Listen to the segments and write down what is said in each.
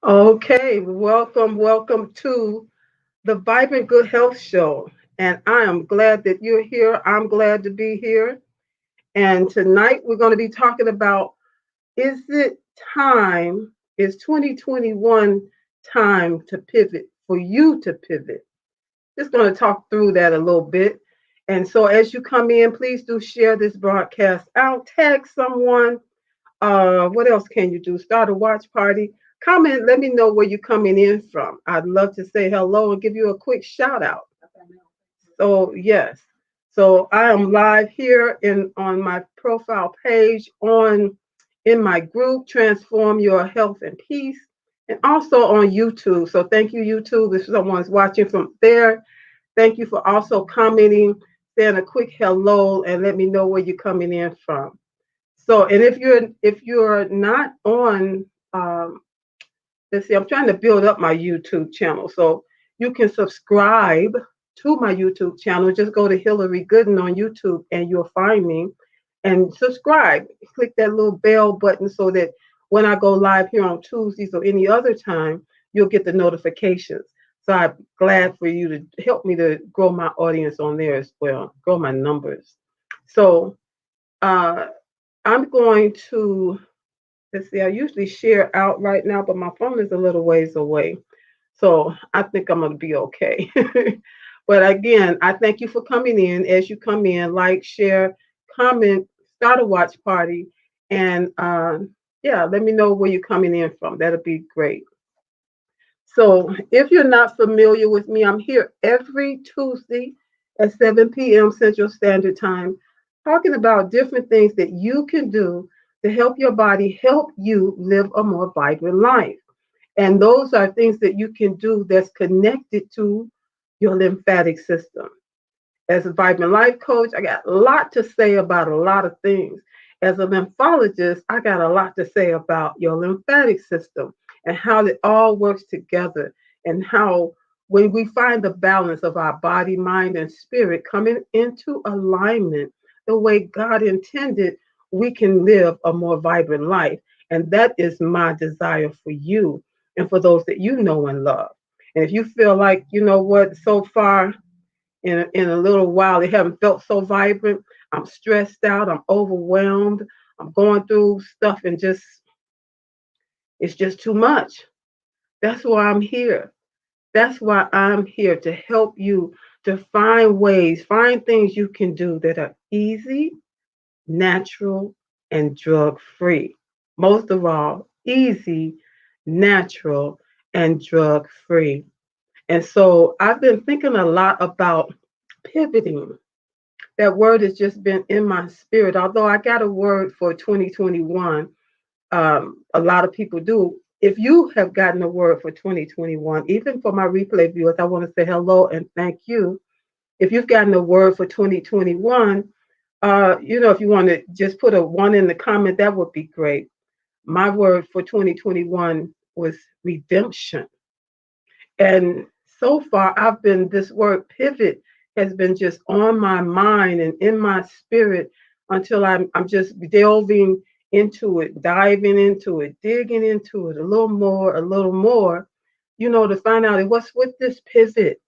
Okay, welcome to the Vibrant Good Health Show. And I am glad that you're here. I'm glad to be here. And tonight we're going to be talking about is it time, is 2021 time to pivot, for you to pivot? Just going to talk through that a little bit. And so as you come in, please do share this broadcast out, tag someone. What else can you do? Start a watch party. Comment, let me know where you're coming in from. I'd love to say hello and give you a quick shout out. So yes. So I am live here in on my profile page on in my group Transform Your Health and Peace and also on YouTube. So thank you YouTube if someone's watching from there. Thank you for also commenting, saying a quick hello and let me know where you're coming in from. So, and if you're not on, let's see, I'm trying to build up my YouTube channel. So you can subscribe to my YouTube channel. Just go to Hillary Gooden on YouTube, and you'll find me. And subscribe. Click that little bell button so that when I go live here on Tuesdays or any other time, you'll get the notifications. So I'm glad for you to help me to grow my audience on there as well, grow my numbers. So uh, I'm going to, let's see, I usually share out right now, but my phone is a little ways away. So I think I'm going to be okay. But again, I thank you for coming in. As you come in, like, share, comment, start a watch party. And yeah, let me know where you're coming in from. That'll be great. So if you're not familiar with me, I'm here every Tuesday at 7 p.m. Central Standard Time talking about different things that you can do to help your body help you live a more vibrant life. And those are things that you can do that's connected to your lymphatic system. As a Vibrant Life coach, I got a lot to say about a lot of things. As a lymphologist, I got a lot to say about your lymphatic system and how it all works together and how when we find the balance of our body, mind, and spirit coming into alignment the way God intended, we can live a more vibrant life. And that is my desire for you and for those that you know and love. And if you feel like, you know what, so far in a little while. They haven't felt so vibrant. I'm stressed out. I'm overwhelmed. I'm going through stuff and just, it's just too much. That's why I'm here. That's why I'm here to help you to find ways, find things you can do that are easy, natural, and drug free. Most of all, easy, natural, and drug free. And so I've been thinking a lot about pivoting. That word has just been in my spirit. Although I got a word for 2021, a lot of people do. If you have gotten a word for 2021, even for my replay viewers, I want to say hello and thank you. If you've gotten a word for 2021, if you want to just put a one in the comment, that would be great. My word for 2021 was redemption. And so far, I've been, this word pivot has been just on my mind and in my spirit until I'm just delving into it, diving into it, digging into it a little more, to find out what's with this pivot.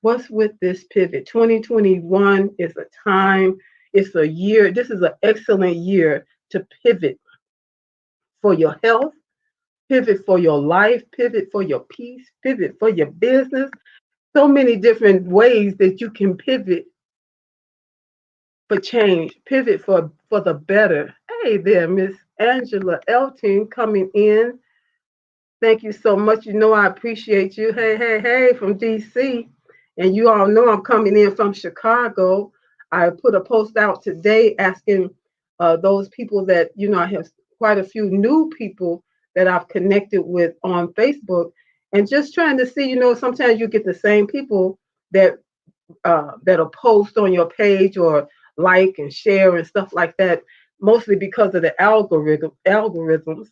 What's with this pivot? 2021 is a time, it's a year. This is an excellent year to pivot for your health, pivot for your life, pivot for your peace, pivot for your business. So many different ways that you can pivot for change, pivot for the better. Hey there, Miss Angela Elton coming in. Thank you so much. You know I appreciate you. Hey, from DC. And you all know I'm coming in from Chicago. I put a post out today asking those people that, I have quite a few new people that I've connected with on Facebook and just trying to see, sometimes you get the same people that that'll post on your page or like and share and stuff like that, mostly because of the algorithms.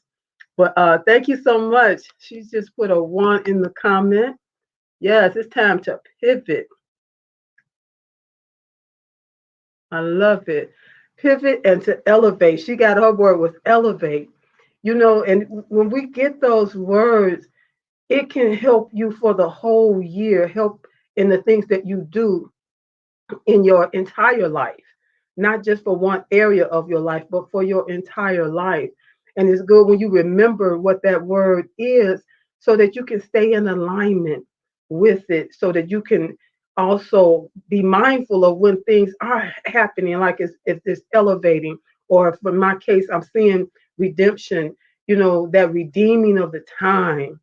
But thank you so much. She's just put a one in the comment. Yes, it's time to pivot. I love it. Pivot and to elevate. She got her word was elevate. And when we get those words, it can help you for the whole year, help in the things that you do in your entire life, not just for one area of your life, but for your entire life. And it's good when you remember what that word is so that you can stay in alignment with it, so that you can also be mindful of when things are happening, like if it's elevating, or for my case, I'm seeing redemption, that redeeming of the time.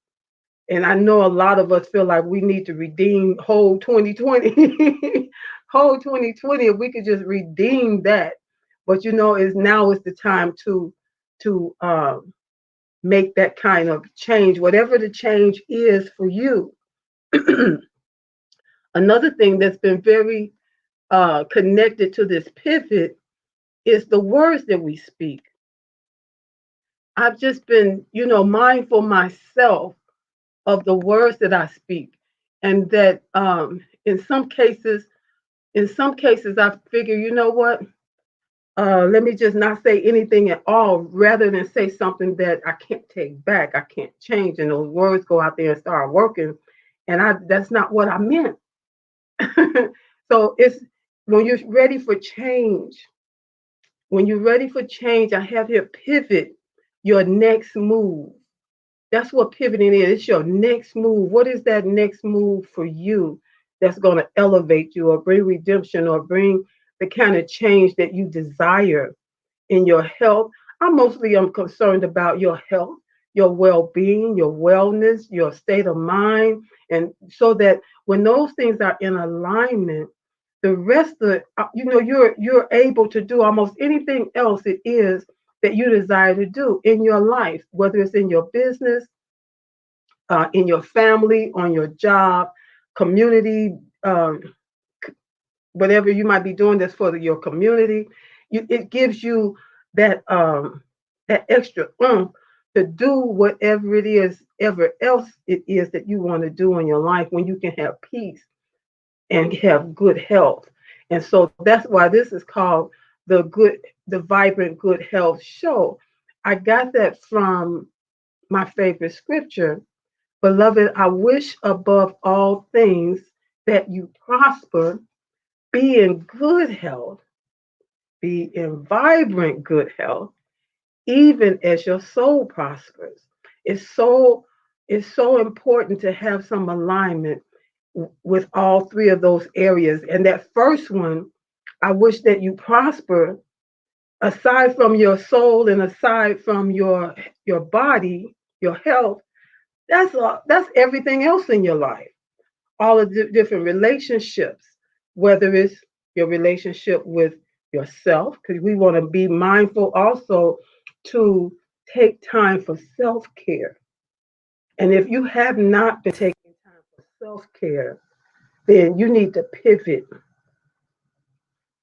And I know a lot of us feel like we need to redeem whole 2020, whole 2020. If we could just redeem that, but is now is the time to make that kind of change, whatever the change is for you. Another thing that's been very connected to this pivot is the words that we speak. I've just been, mindful myself of the words that I speak, and that in some cases, I figure, you know what? Let me just not say anything at all, rather than say something that I can't take back, I can't change, and those words go out there and start working, and that's not what I meant. So it's when you're ready for change. When you're ready for change, I have here pivot your next move. That's what pivoting is. It's your next move. What is that next move for you that's going to elevate you or bring redemption or bring the kind of change that you desire in your health? I mostly am concerned about your health, your well-being, your wellness, your state of mind, and so that when those things are in alignment, the rest of it, you're able to do almost anything else it is that you desire to do in your life, whether it's in your business, in your family, on your job, community, whatever you might be doing that's for your community. It gives you that extra to do whatever it is, ever else it is that you want to do in your life, when you can have peace and have good health. And so that's why this is called the Vibrant Good Health Show. I got that from my favorite scripture. Beloved, I wish above all things that you prosper, be in good health, be in vibrant good health, even as your soul prospers. It's so it's so important to have some alignment with all three of those areas. And that first one, I wish that you prosper, aside from your soul and aside from your body, your health. That's everything else in your life. All of the different relationships, whether it's your relationship with yourself, because we want to be mindful also to take time for self care. And if you have not been taking time for self care, then you need to pivot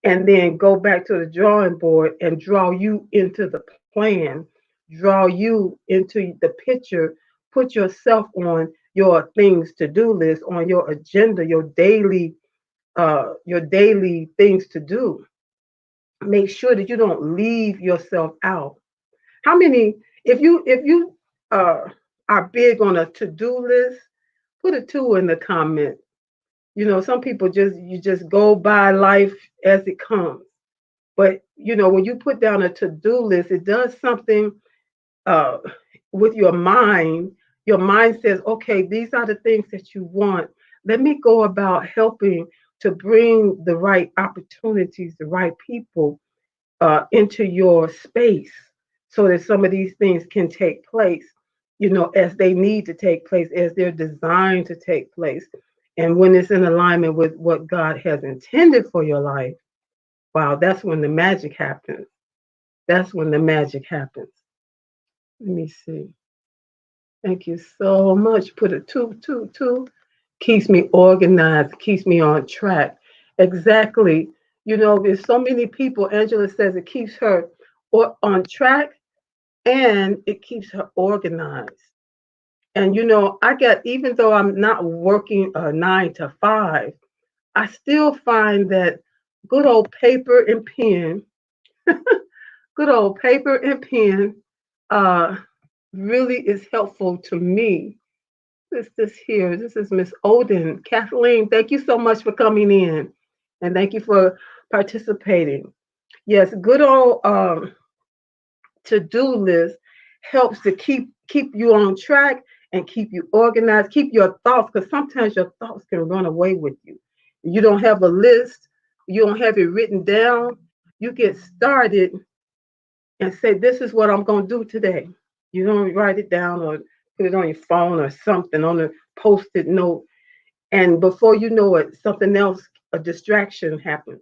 and then go back to the drawing board and draw you into the plan, draw you into the picture, put yourself on your things to do list, on your agenda, your daily things to do. Make sure that you don't leave yourself out. How many, if you uh, are big on a to do list, put a two in the comment. Some people just go by life as it comes. But when you put down a to do list, it does something uh, with your mind. Your mind says, okay, these are the things that you want. Let me go about helping to bring the right opportunities, the right people into your space, so that some of these things can take place, as they need to take place, as they're designed to take place. And when it's in alignment with what God has intended for your life, wow, that's when the magic happens. That's when the magic happens. Let me see. Thank you so much. Put a two, two, two. Keeps me organized, keeps me on track. Exactly. There's so many people, Angela says it keeps her on track and it keeps her organized. And even though I'm not working a 9 to 5, I still find that good old paper and pen, good old paper and pen, really is helpful to me. This here. This is Miss Odin. Kathleen, thank you so much for coming in. And thank you for participating. Yes, good old to-do list helps to keep you on track and keep you organized, keep your thoughts, because sometimes your thoughts can run away with you. You don't have a list, you don't have it written down. You get started and say, "This is what I'm going to do today." You don't write it down or put it on your phone or something on a post-it note. And before you know it, something else, a distraction happens.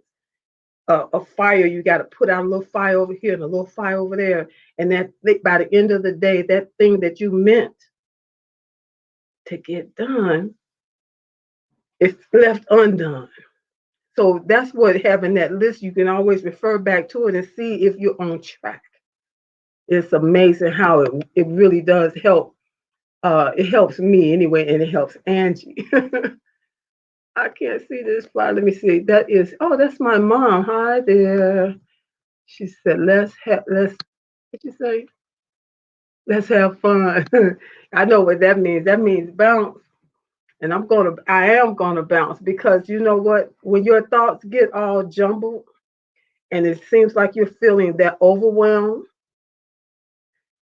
A fire, you got to put out a little fire over here and a little fire over there. And that by the end of the day, that thing that you meant to get done is left undone. So that's what having that list, you can always refer back to it and see if you're on track. It's amazing how it really does help. It helps me anyway, and it helps Angie. I can't see this slide. Let me see. That is, oh, that's my mom. Hi there. She said, let's, what you say? Let's have fun. I know what that means. That means bounce. And I am gonna bounce because you know what? When your thoughts get all jumbled and it seems like you're feeling that overwhelmed,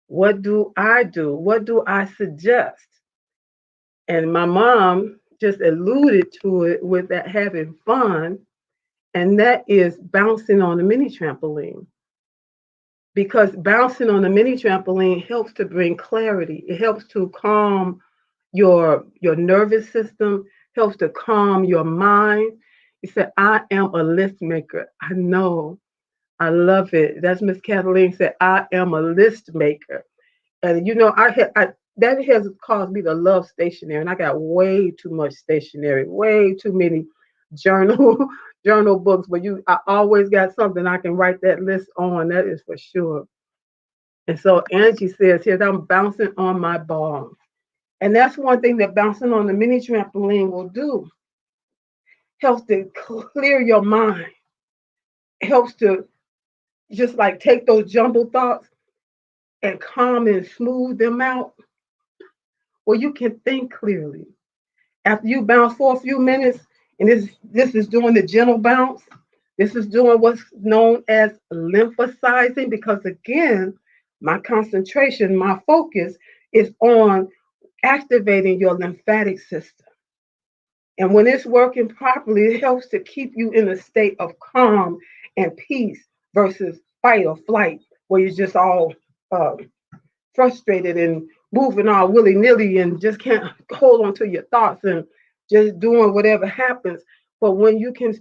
what do I do? What do I suggest? And my mom just alluded to it with that having fun, and that is bouncing on a mini trampoline. Because bouncing on a mini trampoline helps to bring clarity. It helps to calm your nervous system, helps to calm your mind. You said, I am a list maker. I know. I love it. That's Miss Kathleen said, I am a list maker. And you know, that has caused me to love stationery. And I got way too much stationery, way too many journal journal books. But I always got something I can write that list on. That is for sure. And so Angie says here, I'm bouncing on my ball. And that's one thing that bouncing on the mini trampoline will do. Helps to clear your mind. Helps to just like take those jumbled thoughts and calm and smooth them out where you can think clearly. After you bounce for a few minutes, and this is doing the gentle bounce, this is doing what's known as lymphocyzing, because again, my concentration, my focus is on activating your lymphatic system. And when it's working properly, it helps to keep you in a state of calm and peace versus fight or flight, where you're just all uh, frustrated and moving all willy nilly and just can't hold on to your thoughts and just doing whatever happens. But when you can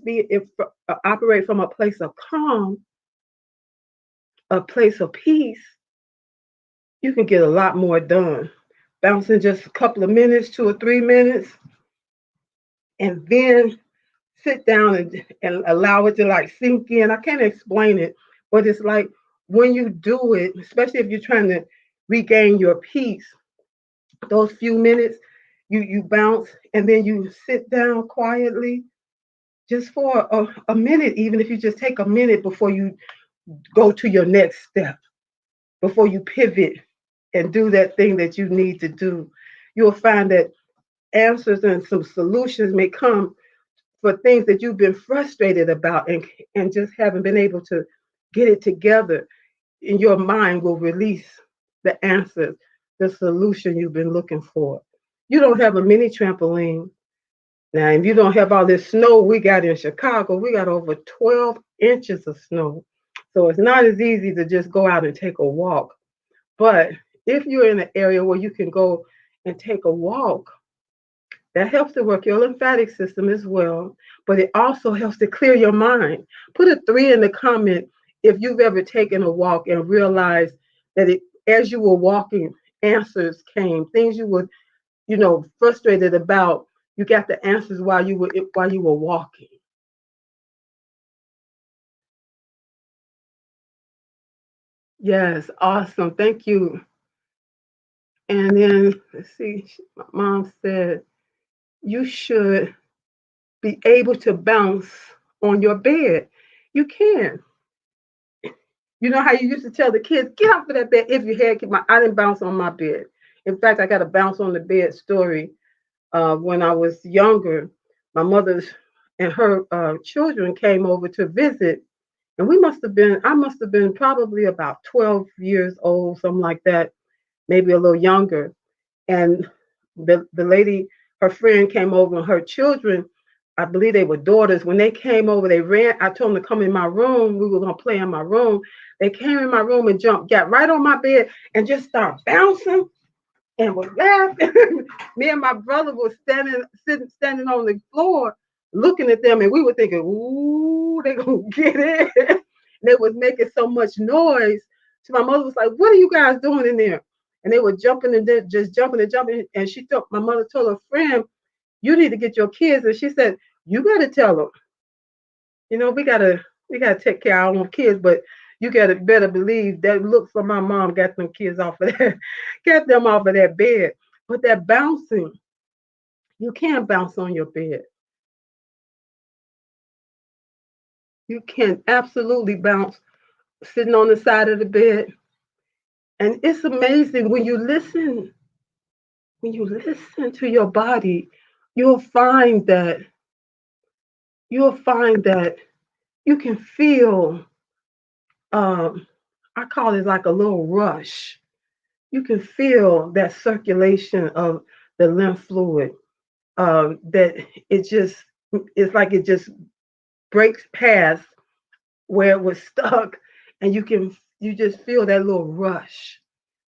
operate from a place of calm, a place of peace, you can get a lot more done. Bouncing just a couple of minutes, 2 or 3 minutes, and then sit down and allow it to like sink in. I can't explain it, but it's like when you do it, especially if you're trying to regain your peace, those few minutes, you bounce and then you sit down quietly just for a minute, even if you just take a minute before you go to your next step, before you pivot and do that thing that you need to do. You'll find that answers and some solutions may come for things that you've been frustrated about and just haven't been able to get it together. In your mind will release the answers, the solution you've been looking for. You don't have a mini trampoline. Now, if you don't have all this snow we got in Chicago, we got over 12 inches of snow. So it's not as easy to just go out and take a walk. But if you're in an area where you can go and take a walk, that helps to work your lymphatic system as well, but it also helps to clear your mind. Put a 3 in the comment if you've ever taken a walk and realized that as you were walking, answers came, things you were, frustrated about. You got the answers while you were walking. Yes, awesome. Thank you. And then let's see, my mom said you should be able to bounce on your bed. You can. You know how you used to tell the kids, get off of that bed if you had I didn't bounce on my bed. In fact, I got a bounce on the bed story. When I was younger, my mother's and her children came over to visit, and I must have been probably about 12 years old, something like that, maybe a little younger. And the lady, her friend came over, and her children, I believe they were daughters. When they came over, they ran. I told them to come in my room. We were gonna play in my room. They came in my room and jumped, got right on my bed, and just started bouncing and was laughing. Me and my brother was standing on the floor, looking at them, and we were thinking, "Ooh, they gonna get it." They was making so much noise. So my mother was like, "What are you guys doing in there?" And they were jumping and just jumping and jumping. And my mother told her friend, "You need to get your kids." And she said, "You got to tell them. We gotta take care of our own kids, but you gotta better believe that look for my mom got them kids off of that, got them off of that bed. But that bouncing, you can't bounce on your bed. You can absolutely bounce sitting on the side of the bed. And it's amazing when you listen to your body, you'll find that you'll find that you can feel I call it like a little rush. You can feel that circulation of the lymph fluid. That it just it's like it just breaks past where it was stuck, and you just feel that little rush.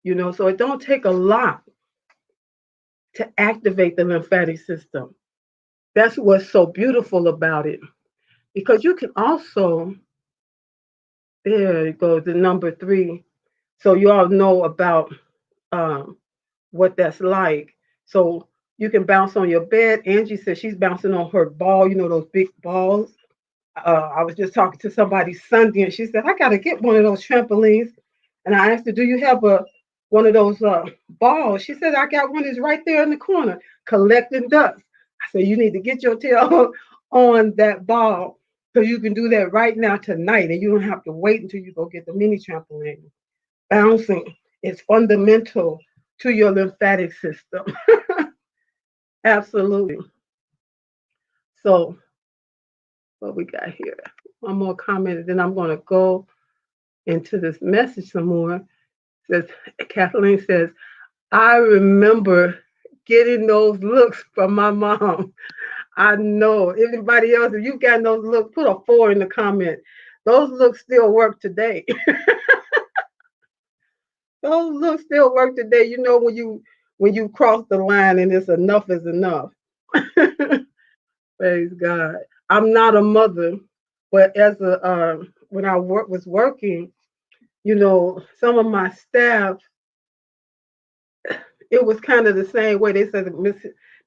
So it don't take a lot to activate the lymphatic system. That's what's so beautiful about it, because you can also, there you go, the number three. So you all know about um, what that's like. So you can bounce on your bed. Angie says she's bouncing on her ball, those big balls. I was just talking to somebody Sunday, and she said, I got to get one of those trampolines. And I asked her, do you have one of those balls? She said, I got one that's right there in the corner collecting dust. I said, you need to get your tail on that ball, so you can do that right now tonight, and you don't have to wait until you go get the mini trampoline. Bouncing is fundamental to your lymphatic system. Absolutely. So, what we got here? One more comment, and then I'm going to go into this message some more. Says Kathleen says, I remember getting those looks from my mom. I know. Anybody else, if you've gotten those looks, put a 4 in the comment. Those looks still work today. Those looks still work today. When you cross the line and it's enough is enough. Praise God. I'm not a mother, but as a when I was working, some of my staff, it was kind of the same way. They said that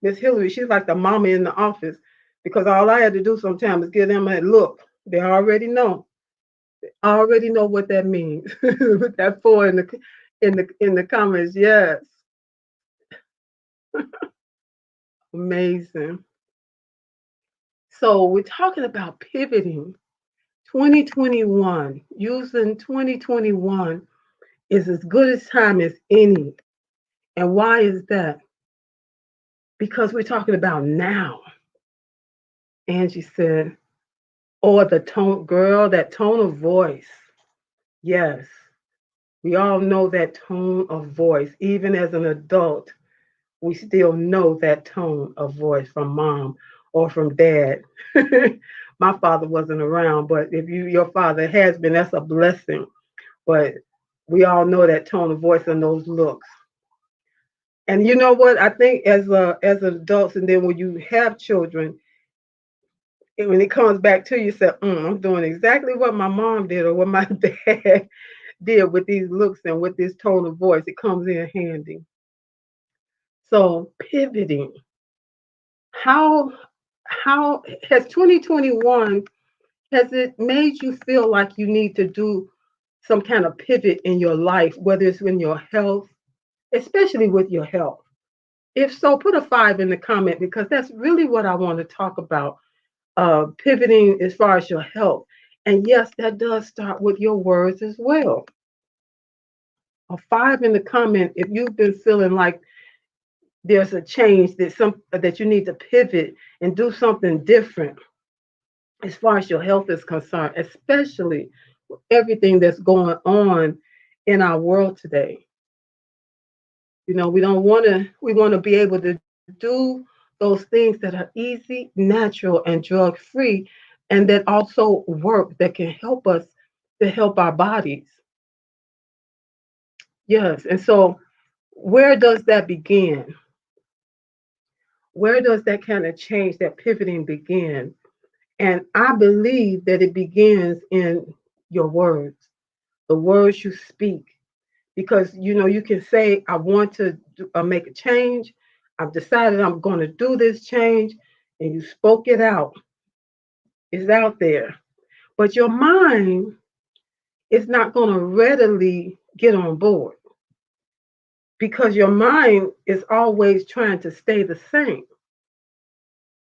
Miss Hillary, she's like the mama in the office, because all I had to do sometimes is give them a look. They already know. I already know what that means. With that 4 in the comments, yes, amazing. So we're talking about pivoting. 2021, using 2021 is as good a time as any. And why is that? Because we're talking about now. Angie said, or the tone, girl, that tone of voice. Yes, we all know that tone of voice. Even as an adult, we still know that tone of voice from mom or from dad. My father wasn't around, but if your father has been, that's a blessing. But we all know that tone of voice and those looks. And you know what? I think as adults, and then when you have children, when it comes back to you, say, I'm doing exactly what my mom did or what my dad did with these looks and with this tone of voice. It comes in handy. So pivoting. How how has 2021, has it made you feel like you need to do some kind of pivot in your life, whether it's in your health, especially with your health? If so, put a 5 in the comment, because that's really what I want to talk about. Pivoting as far as your health. And yes, that does start with your words as well. A five in the comment if you've been feeling like there's a change that you need to pivot and do something different as far as your health is concerned, especially everything that's going on in our world today. We want to be able to do those things that are easy, natural, and drug free, and that also work that can help us to help our bodies. Yes. And so, where does that begin? Where does that kind of change, that pivoting begin? And I believe that it begins in your words, the words you speak. Because, you can say, I want to make a change. I've decided I'm going to do this change. And you spoke it out. It's out there. But your mind is not going to readily get on board because your mind is always trying to stay the same.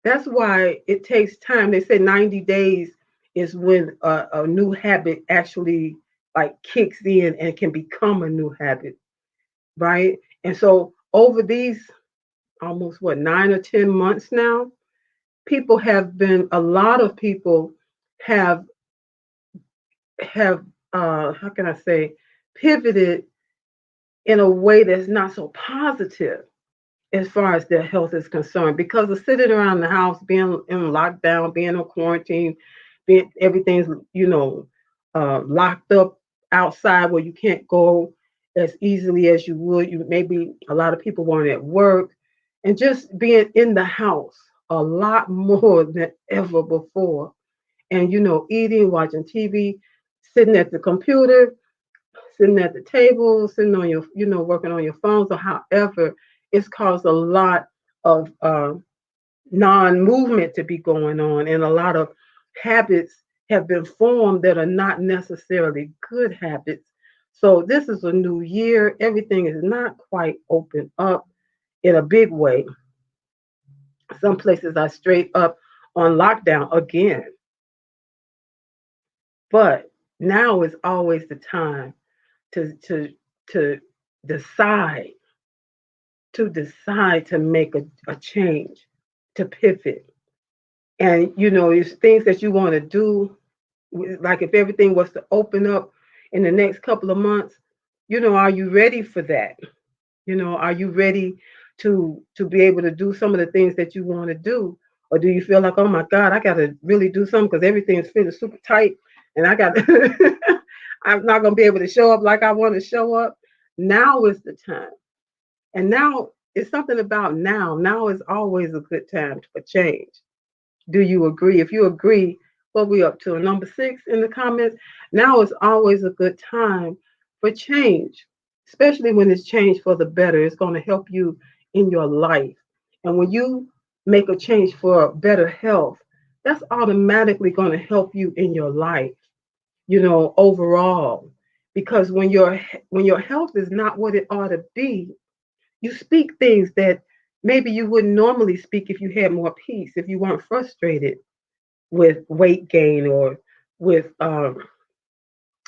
That's why it takes time. They say 90 days is when a new habit actually like kicks in and can become a new habit, right? And so over these almost 9 or 10 months now, a lot of people have have how can I say, pivoted in a way that's not so positive as far as their health is concerned because of sitting around the house, being in lockdown, being in quarantine, being everything's locked up outside where you can't go as easily as you would. You maybe a lot of people weren't at work, and just being in the house a lot more than ever before. And eating, watching TV, sitting at the computer, sitting at the table, sitting on your, working on your phones or however, it's caused a lot of non-movement to be going on, and a lot of habits have been formed that are not necessarily good habits. So this is a new year. Everything is not quite open up in a big way. Some places are straight up on lockdown again. But now is always the time to decide to make a change, to pivot. And it's things that you want to do, like if everything was to open up in the next couple of months, are you ready for that? Are you ready to be able to do some of the things that you want to do? Or do you feel like, oh my God, I gotta really do something because everything is feeling super tight and I got I'm not gonna be able to show up like I want to show up. Now is the time. And now it's something about now. Now is always a good time for change. Do you agree? If you agree, what we up to? Number 6 in the comments. Now is always a good time for change, especially when it's change for the better. It's going to help you in your life. And when you make a change for better health, that's automatically going to help you in your life, overall. Because when your health is not what it ought to be, you speak things that maybe you wouldn't normally speak if you had more peace, if you weren't frustrated with weight gain or with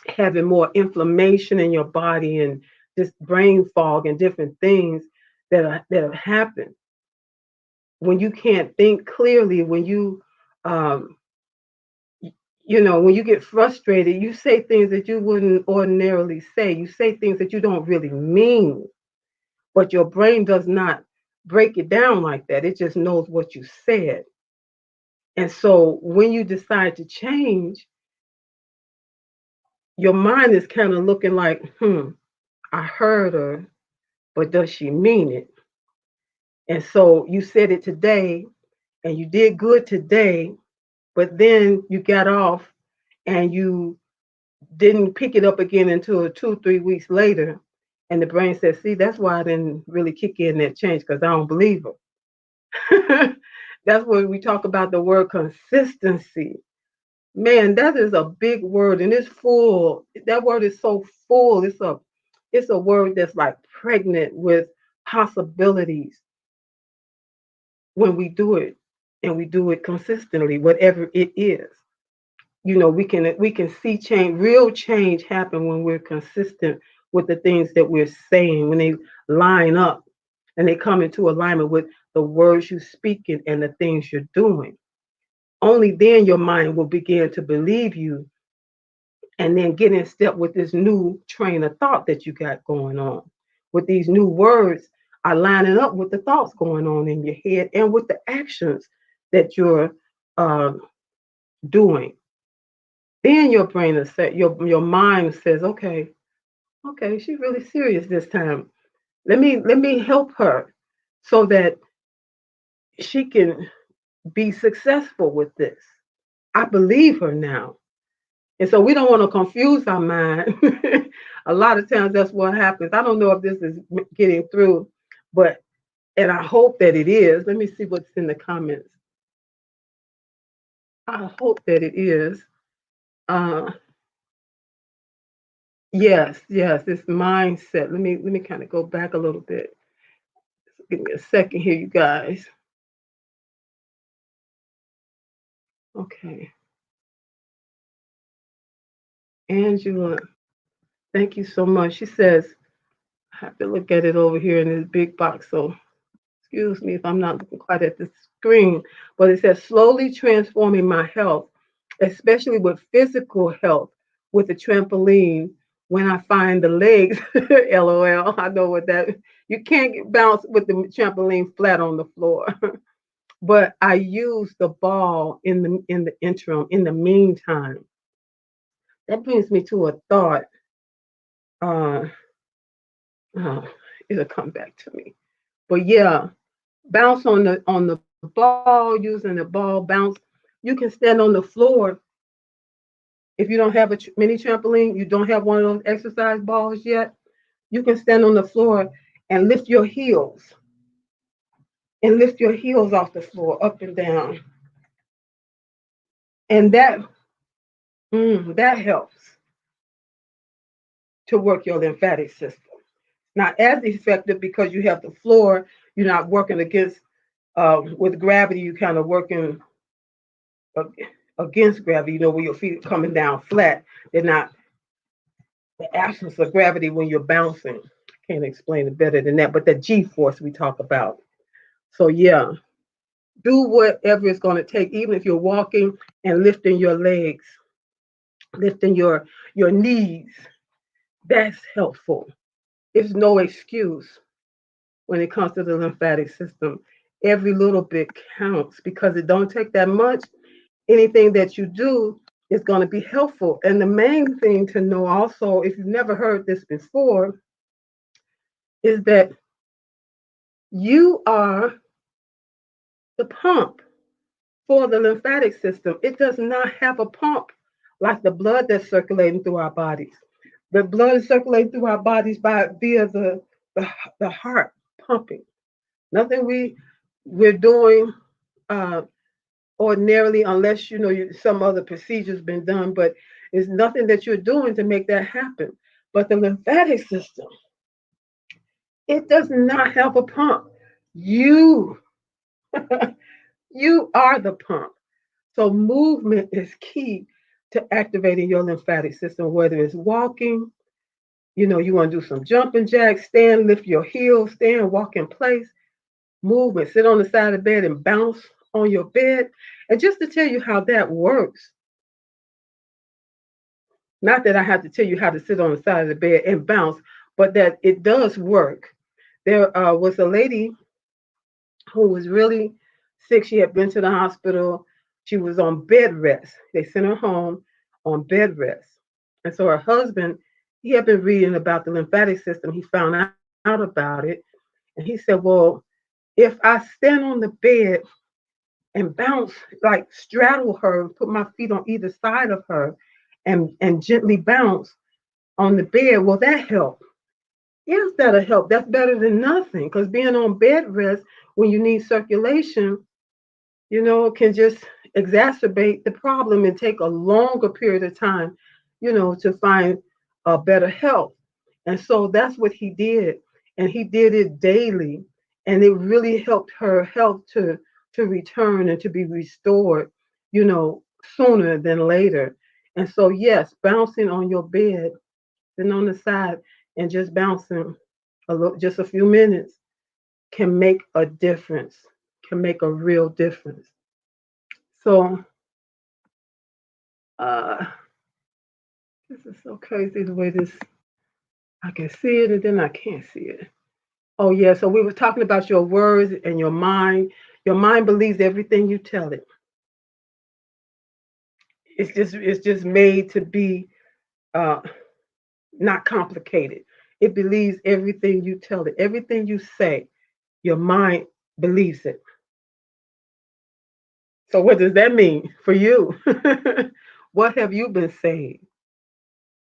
having more inflammation in your body and just brain fog and different things that have happened. When you can't think clearly, um, when you get frustrated, you say things that you wouldn't ordinarily say. You say things that you don't really mean, but your brain does not break it down like that. It just knows what you said. And so when you decide to change, your mind is kind of looking like, I heard her, but does she mean it? And so you said it today and you did good today, but then you got off and you didn't pick it up again until 2, 3 weeks later. And the brain says, see, that's why I didn't really kick in that change because I don't believe her. That's when we talk about the word consistency. Man, that is a big word and it's full. That word is so full. It's a word that's like pregnant with possibilities when we do it and we do it consistently, whatever it is. we can see change, real change happen when we're consistent with the things that we're saying, when they line up and they come into alignment with the words you speaking and the things you're doing. Only then your mind will begin to believe you and then get in step with this new train of thought that you got going on. With these new words are lining up with the thoughts going on in your head and with the actions that you're uh, doing. Then your brain is set, your mind says, okay, okay, she's really serious this time. Let me help her so that she can be successful with this. I believe her now. And so we don't want to confuse our mind. A lot of times that's what happens. I don't know if this is getting through, but and I hope that it is. Let me see what's in the comments. I hope that it is. Uh, yes, yes, this mindset. Let me kind of go back a little bit. Give me a second here, you guys. Okay, Angela, thank you so much. She says I have to look at it over here in this big box. So excuse me if I'm not looking quite at the screen, but it says slowly transforming my health, especially with physical health, with the trampoline. When I find the legs, lol, I know what that. You can't bounce with the trampoline flat on the floor, but I use the ball in the interim. In the meantime, that brings me to a thought. Uh, uh, it'll come back to me. But yeah, bounce on the ball, using the ball bounce. You can stand on the floor if you don't have a mini trampoline. You don't have one of those exercise balls yet. You can stand on the floor and lift your heels off the floor up and down, and that helps to work your lymphatic system. Not as effective because you have the floor. You're not working against with gravity. You kind of working against gravity. Where your feet are coming down flat. They're not the absence of gravity when you're bouncing. I can't explain it better than that, but the G force we talk about. So yeah, do whatever it's going to take, even if you're walking and lifting your legs, lifting your knees. That's helpful. It's no excuse when it comes to the lymphatic system. Every little bit counts because it don't take that much. Anything that you do is going to be helpful. And the main thing to know also, if you've never heard this before, is that you are the pump for the lymphatic system. It does not have a pump like the blood that's circulating through our bodies. The blood is circulating through our bodies by via the, the heart pumping. Nothing we're doing uh, ordinarily, unless some other procedure's been done, but it's nothing that you're doing to make that happen. But the lymphatic system, it does not have a pump. You you are the pump. So movement is key to activating your lymphatic system, whether it's walking, you want to do some jumping jacks, stand, lift your heels, stand, walk in place, movement, sit on the side of the bed and bounce on your bed. And just to tell you how that works, not that I have to tell you how to sit on the side of the bed and bounce, but that it does work. There was a lady who was really sick. She had been to the hospital. She was on bed rest. They sent her home on bed rest. And so her husband, he had been reading about the lymphatic system. He found out about it. And he said, well, if I stand on the bed and bounce, like straddle her, put my feet on either side of her and gently bounce on the bed, will that help? Yes, that'll help. That's better than nothing because being on bed rest when you need circulation, can just exacerbate the problem and take a longer period of time, to find a better health. And so that's what he did. And he did it daily. And it really helped her health to return and to be restored, you know, sooner than later. And so, yes, bouncing on your bed, sitting on the side, and just bouncing just a few minutes can make a difference, can make a real difference. So, uh, this is so crazy the way this, I can see it and then I can't see it. Oh, yeah. So, we were talking about your words and your mind. Your mind believes everything you tell it. It's just made to be uh, not complicated. It believes everything you tell it, everything you say. Your mind believes it. So what does that mean for you? What have you been saying?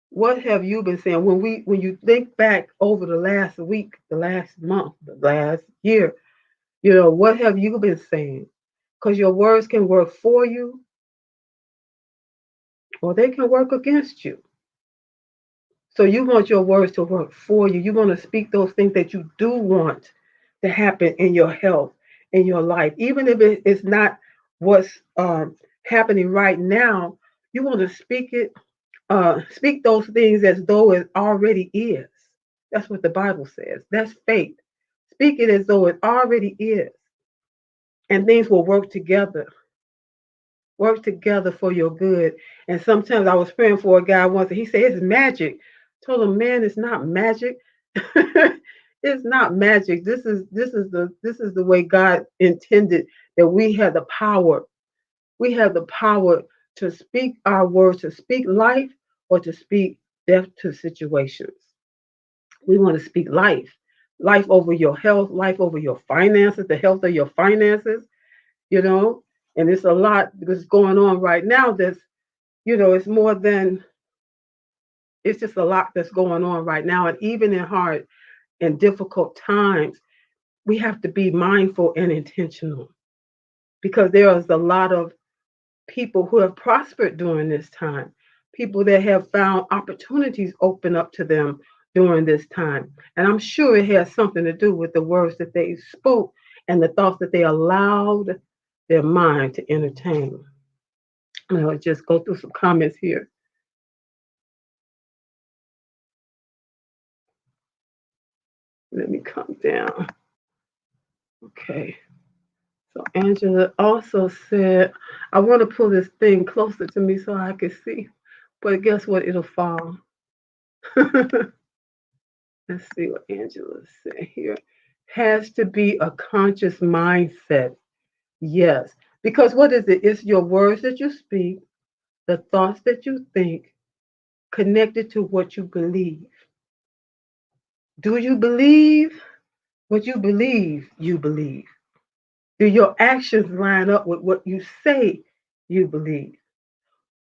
What have you been saying when you think back over the last week, the last month, the last year? What have you been saying? Because your words can work for you or they can work against you. So you want your words to work for you. You want to speak those things that you do want to happen in your health, in your life, even if it's not what's happening right now. You want to speak it, speak those things as though it already is. That's what the Bible says. That's faith. Speak it as though it already is, and things will work together for your good. And sometimes I was praying for a guy once, and he said it's magic. I told him, man, it's not magic. It's not magic. This is the way God intended that we have the power. We have the power to speak our words, to speak life or to speak death to situations. We want to speak life. Life over your health, life over your finances, the health of your finances, you know. And it's a lot that's going on right now that's, it's more than, it's just a lot that's going on right now. And even in hard and difficult times, we have to be mindful and intentional because there is a lot of people who have prospered during this time, people that have found opportunities open up to them during this time. And I'm sure it has something to do with the words that they spoke and the thoughts that they allowed their mind to entertain. I'll just go through some comments here. Let me come down. Okay. So Angela also said, I want to pull this thing closer to me so I can see. But guess what? It'll fall. Let's see what Angela said here. Has to be a conscious mindset. Yes. Because what is it? It's your words that you speak, the thoughts that you think, connected to what you believe. Do you believe what you believe you believe? Do your actions line up with what you say you believe?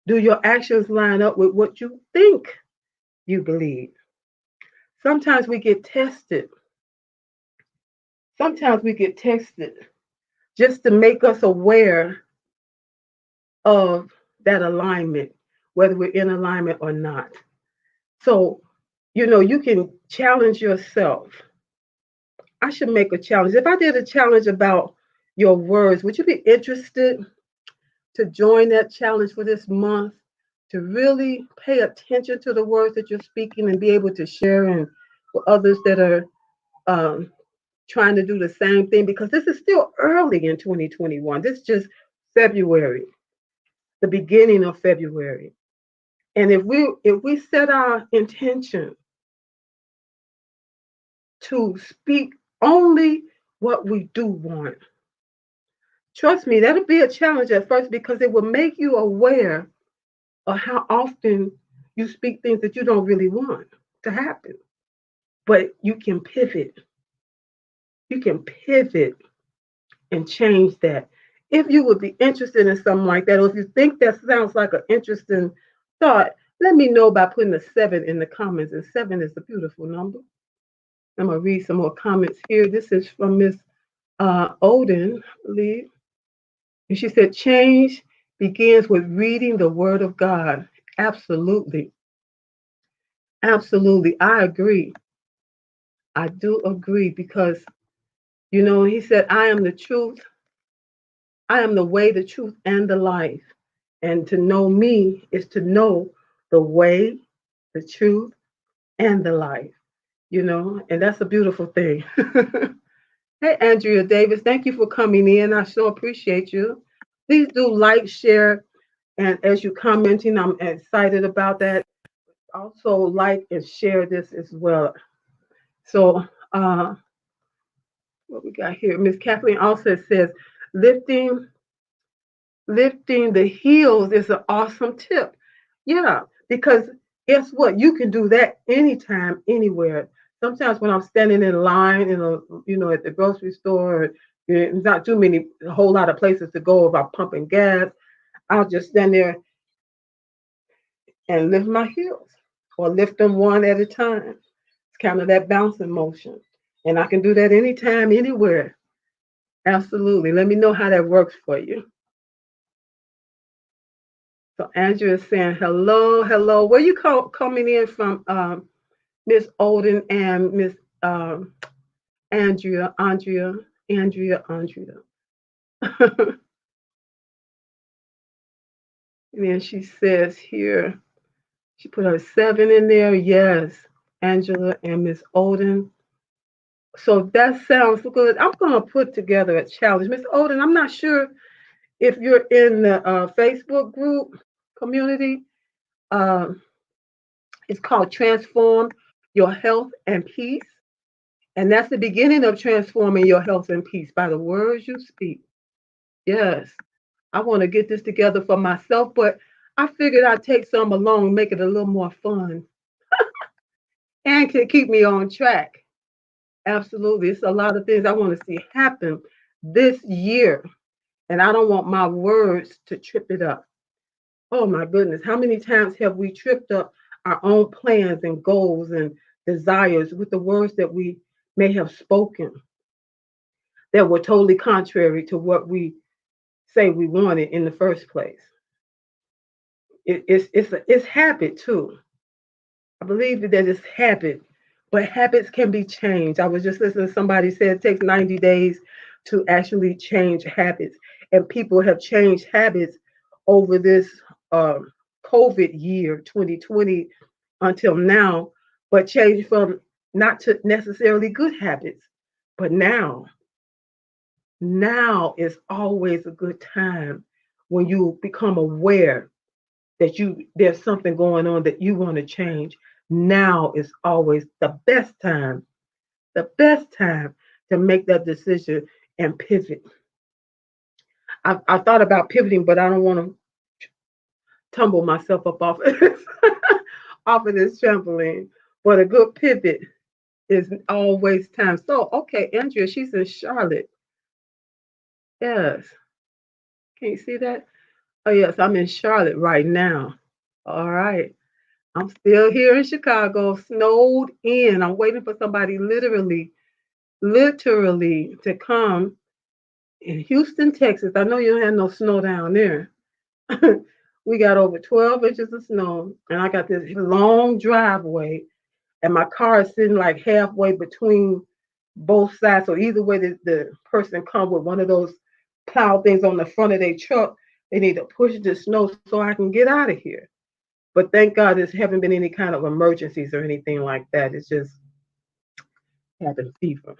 Do your actions line up with what you think you believe? Sometimes we get tested. Sometimes we get tested just to make us aware of that alignment, whether we're in alignment or not. So, you can challenge yourself. I should make a challenge. If I did a challenge about your words, would you be interested to join that challenge for this month? To really pay attention to the words that you're speaking and be able to share and with others that are um, trying to do the same thing because this is still early in 2021. This is just February, the beginning of February. And if we set our intention to speak only what we do want, trust me, that'll be a challenge at first because it will make you aware of how often you speak things that you don't really want to happen. But you can pivot. You can pivot and change that. If you would be interested in something like that, or if you think that sounds like an interesting thought, let me know by putting a 7 in the comments. And 7 is a beautiful number. I'm going to read some more comments here. This is from Miss Odin, I believe. And she said, change begins with reading the Word of God. Absolutely. Absolutely. I agree. I do agree because, he said, I am the truth. I am the way, the truth, and the life. And to know me is to know the way, the truth, and the life, and that's a beautiful thing. Hey, Andrea Davis, thank you for coming in. I so appreciate you. Please do like, share, and as you commenting, I'm excited about that. Also, like and share this as well. So, what we got here? Miss Kathleen also says, lifting lifting the heels is an awesome tip. Yeah, because guess what? You can do that anytime, anywhere. Sometimes when I'm standing in line, at the grocery store, there's not too many, a whole lot of places to go if I'm pumping gas. I'll just stand there and lift my heels or lift them one at a time. It's kind of that bouncing motion. And I can do that anytime, anywhere. Absolutely. Let me know how that works for you. So Andrea is saying hello, hello. Where you coming in from, Miss Olden and Miss Andrea. And then she says here, she put her 7 in there. Yes, Angela and Miss Olden. So that sounds good. I'm gonna put together a challenge, Miss Olden. I'm not sure if you're in the Facebook group community. Um, it's called Transform Your Health and Peace. And that's the beginning of transforming your health and peace by the words you speak. Yes, I want to get this together for myself, but I figured I'd take some along, make it a little more fun, and can keep me on track. Absolutely. It's a lot of things I want to see happen this year, and I don't want my words to trip it up. Oh my goodness, how many times have we tripped up our own plans and goals and desires with the words that we may have spoken that were totally contrary to what we say we wanted in the first place? It's habit too. I believe that it's habit, but habits can be changed. I was just listening to somebody say it takes 90 days to actually change habits, and people have changed habits over this um, COVID year 2020 until now, but changed from not to necessarily good habits. But now is always a good time when you become aware that there's something going on that you want to change. Now is always the best time to make that decision and pivot. I thought about pivoting, but I don't want to tumble myself up off of this, off of this trampoline. But a good pivot is always time. So, okay, Andrea, she's in Charlotte. Yes. Can you see that? Oh, yes, I'm in Charlotte right now. All right. I'm still here in Chicago, snowed in. I'm waiting for somebody literally to come in Houston, Texas. I know you don't have no snow down there. We got over 12 inches of snow, and I got this long driveway, and my car is sitting like halfway between both sides. So either way, the person come with one of those plow things on the front of their truck, they need to push the snow so I can get out of here. But thank God there haven't been any kind of emergencies or anything like that. It's just cabin fever.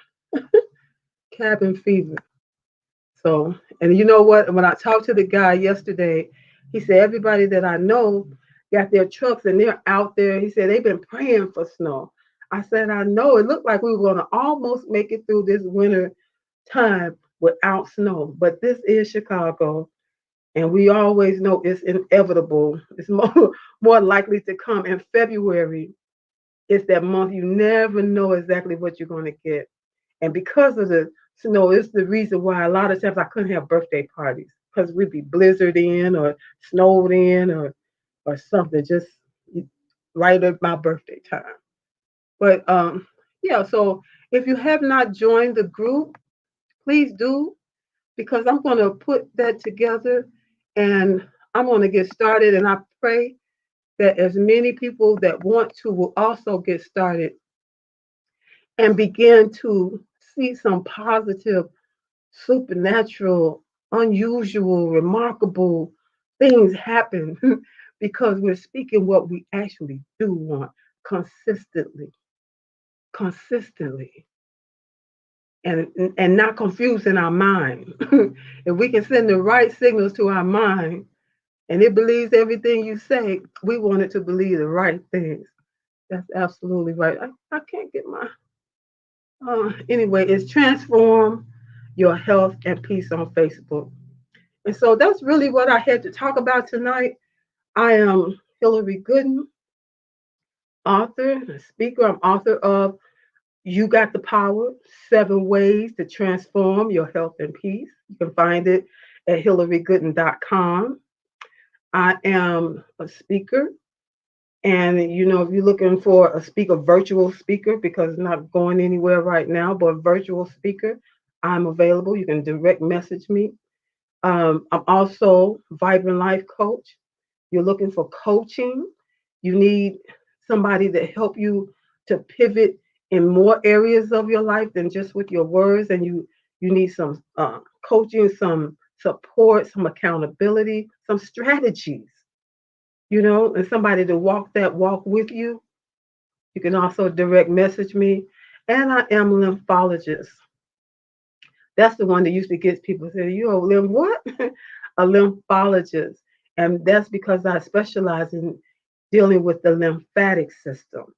Cabin fever. So, and you know what? When I talked to the guy yesterday, he said everybody that I know got their trucks and they're out there. He said they've been praying for snow. I said, I know. It looked like we were going to almost make it through this winter time without snow. But this is Chicago, and we always know it's inevitable. It's more likely to come in February. It's that month you never know exactly what you're going to get. And because of the snow, it's the reason why a lot of times I couldn't have birthday parties because we'd be blizzard in or snowed in or something just right at my birthday time. But yeah, so if you have not joined the group, please do because I'm going to put that together and I'm going to get started. And I pray that as many people that want to will also get started and begin to see some positive, supernatural, unusual, remarkable things happen because we're speaking what we actually do want consistently, consistently, and not confusing our mind. If we can send the right signals to our mind and it believes everything you say, we want it to believe the right things. That's absolutely right. I can't get my anyway, it's transform your health and peace on Facebook. And so that's really what I had to talk about tonight. I am Hillary Gooden, author, speaker. I'm author of You Got the Power, 7 Ways to Transform Your Health and Peace. You can find it at hillarygooden.com. I am a speaker. And if you're looking for a speaker, virtual speaker, because it's not going anywhere right now, but virtual speaker, I'm available. You can direct message me. I'm also Vibrant Life coach. You're looking for coaching. You need somebody to help you to pivot in more areas of your life than just with your words, and you need some coaching, some support, some accountability, some strategies. And somebody to walk that walk with you. You can also direct message me. And I am a lymphologist. That's the one that usually gets people to say, you a lymph what? A lymphologist. And that's because I specialize in dealing with the lymphatic system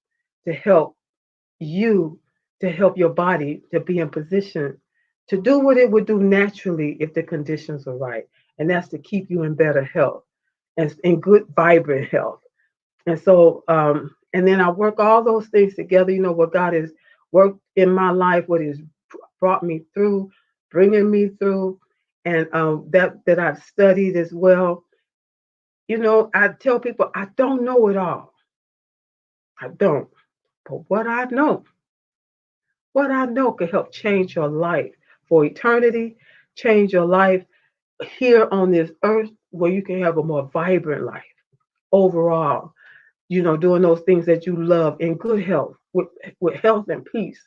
to help you, to help your body to be in position to do what it would do naturally if the conditions are right. And that's to keep you in better health and in good, vibrant health. And so, and then I work all those things together, what God has worked in my life, what He's brought me through, bringing me through, and that I've studied as well. I tell people I don't know it all. I don't. But what I know could help change your life for eternity, change your life here on this earth where you can have a more vibrant life overall. Doing those things that you love in good health, with health and peace.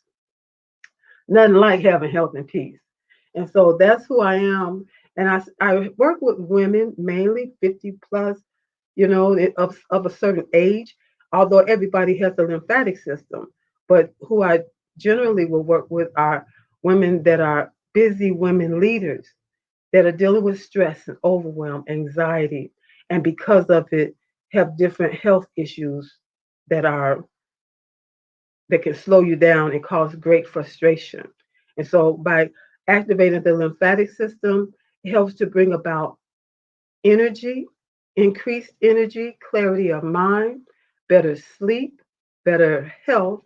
Nothing like having health and peace. And so that's who I am. And I work with women, mainly 50 plus, of a certain age, although everybody has a lymphatic system. But who I generally will work with are women that are busy women leaders that are dealing with stress and overwhelm, anxiety, and because of it, have different health issues that are that can slow you down and cause great frustration. And so by activating the lymphatic system, it helps to bring about energy, increased energy, clarity of mind, better sleep, better health,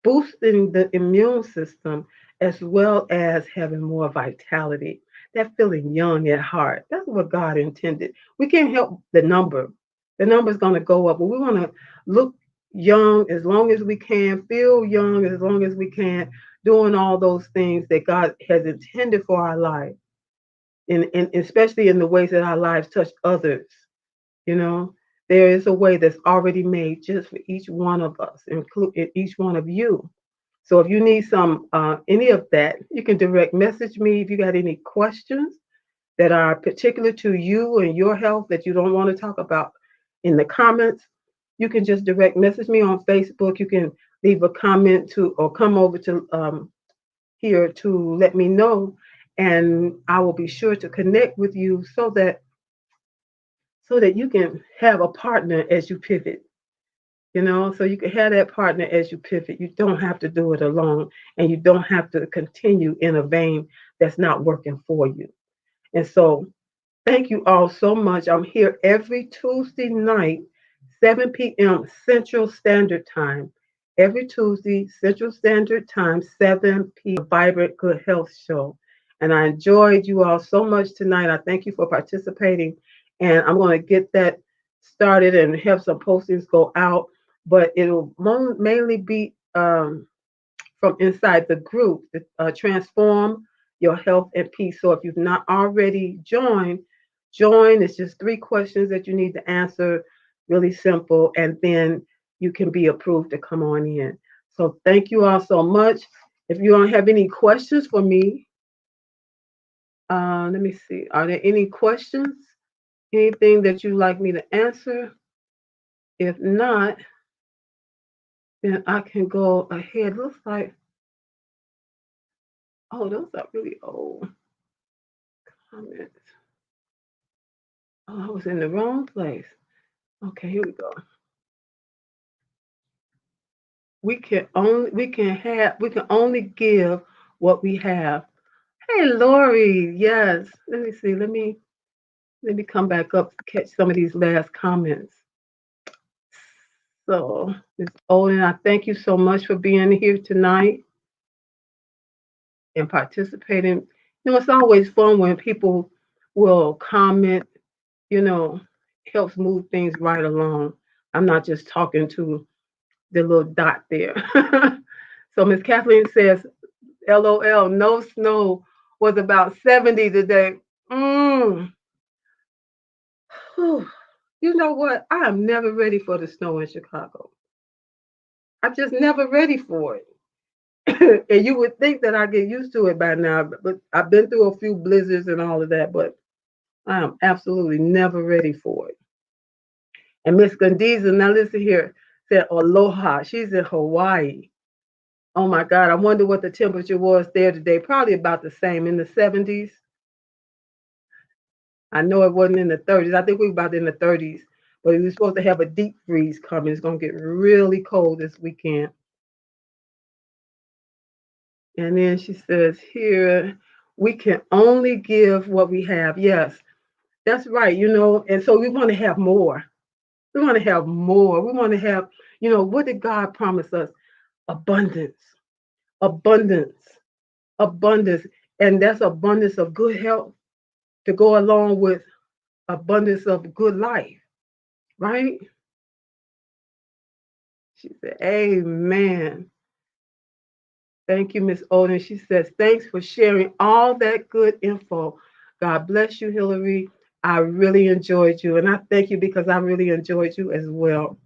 boosting the immune system, as well as having more vitality. That feeling young at heart. That's what God intended. We can't help the number. The number's going to go up, but we want to look young as long as we can, feel young as long as we can, doing all those things that God has intended for our life, and especially in the ways that our lives touch others. You know, there is a way that's already made just for each one of us, including each one of you. So if you need some any of that, you can direct message me if you got any questions that are particular to you and your health that you don't want to talk about in the comments. You can just direct message me on Facebook. You can leave a comment to or come over to here to let me know, and I will be sure to connect with you so that you can have a partner as you pivot. So you can have that partner as you pivot. You don't have to do it alone, and you don't have to continue in a vein that's not working for you. And so, thank you all so much. I'm here every Tuesday night, 7 p.m. Central Standard Time. Every Tuesday, Central Standard Time, 7 p.m. Vibrant Good Health Show. And I enjoyed you all so much tonight. I thank you for participating. And I'm going to get that started and have some postings go out. But it'll mainly be from inside the group, Transform Your Health and Peace. So if you've not already joined, join. It's just 3 questions that you need to answer, really simple, and then you can be approved to come on in. So thank you all so much. If you don't have any questions for me, let me see. Are there any questions? Anything that you'd like me to answer? If not, then I can go ahead. Looks like, oh, those are really old comments. Oh, I was in the wrong place. Okay, here we go. We can only give what we have. Hey, Lori. Yes. Let me see. Let me come back up to catch some of these last comments. So, Miss Olin, I thank you so much for being here tonight and participating. It's always fun when people will comment, you know, helps move things right along. I'm not just talking to the little dot there. So Miss Kathleen says, LOL, no snow was about 70 today. Mm. Whew. You know what? I am never ready for the snow in Chicago. I'm just never ready for it. And you would think that I get used to it by now, but I've been through a few blizzards and all of that, but I am absolutely never ready for it. And Miss Gandiza, now listen here, said aloha. She's in Hawaii. Oh my God, I wonder what the temperature was there today. Probably about the same in the 70s. I know it wasn't in the 30s. I think we were about in the 30s, but we were supposed to have a deep freeze coming. It's going to get really cold this weekend. And then she says here, we can only give what we have. Yes, that's right. And so we want to have more. We want to have more. We want to have, what did God promise us? Abundance, abundance, abundance. And that's abundance of good health to go along with abundance of good life, right? She said, Amen. Thank you, Miss Odin. She says, thanks for sharing all that good info. God bless you, Hillary. I really enjoyed you. And I thank you because I really enjoyed you as well.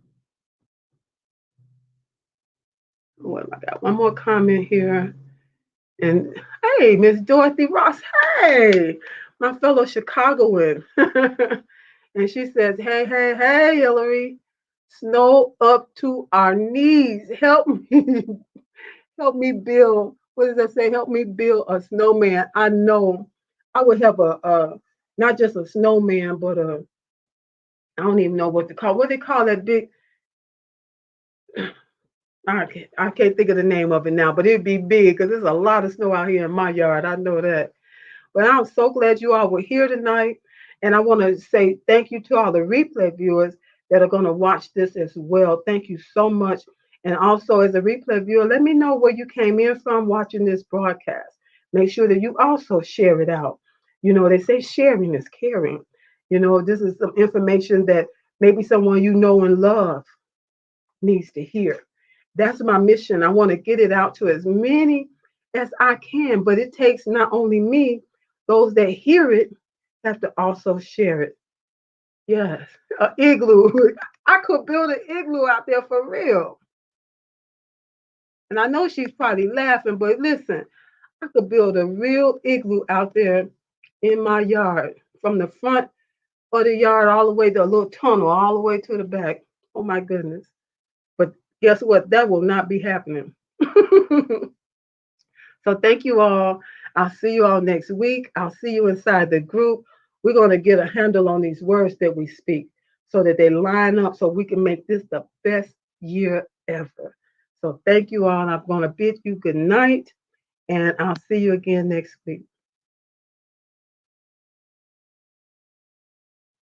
What I got? One more comment here. And hey, Miss Dorothy Ross. Hey, my fellow Chicagoan. And she says, hey, hey, hey, Hillary. Snow up to our knees. Help me. Help me build. What does that say? Help me build a snowman. I know I would have a not just a snowman, but I don't even know what to call. What they call that big? I can't think of the name of it now, but it'd be big because there's a lot of snow out here in my yard. I know that. But I'm so glad you all were here tonight. And I want to say thank you to all the replay viewers that are going to watch this as well. Thank you so much. And also, as a replay viewer, let me know where you came in from watching this broadcast. Make sure that you also share it out. They say sharing is caring. This is some information that maybe someone you know and love needs to hear. That's my mission. I want to get it out to as many as I can, but it takes not only me, those that hear it have to also share it. Yes, an igloo. I could build an igloo out there for real. And I know she's probably laughing, but listen, I could build a real igloo out there in my yard from the front of the yard all the way to a little tunnel, all the way to the back. Oh my goodness. But guess what? That will not be happening. So thank you all. I'll see you all next week. I'll see you inside the group. We're going to get a handle on these words that we speak so that they line up so we can make this the best year ever. So thank you all. I'm going to bid you good night and I'll see you again next week.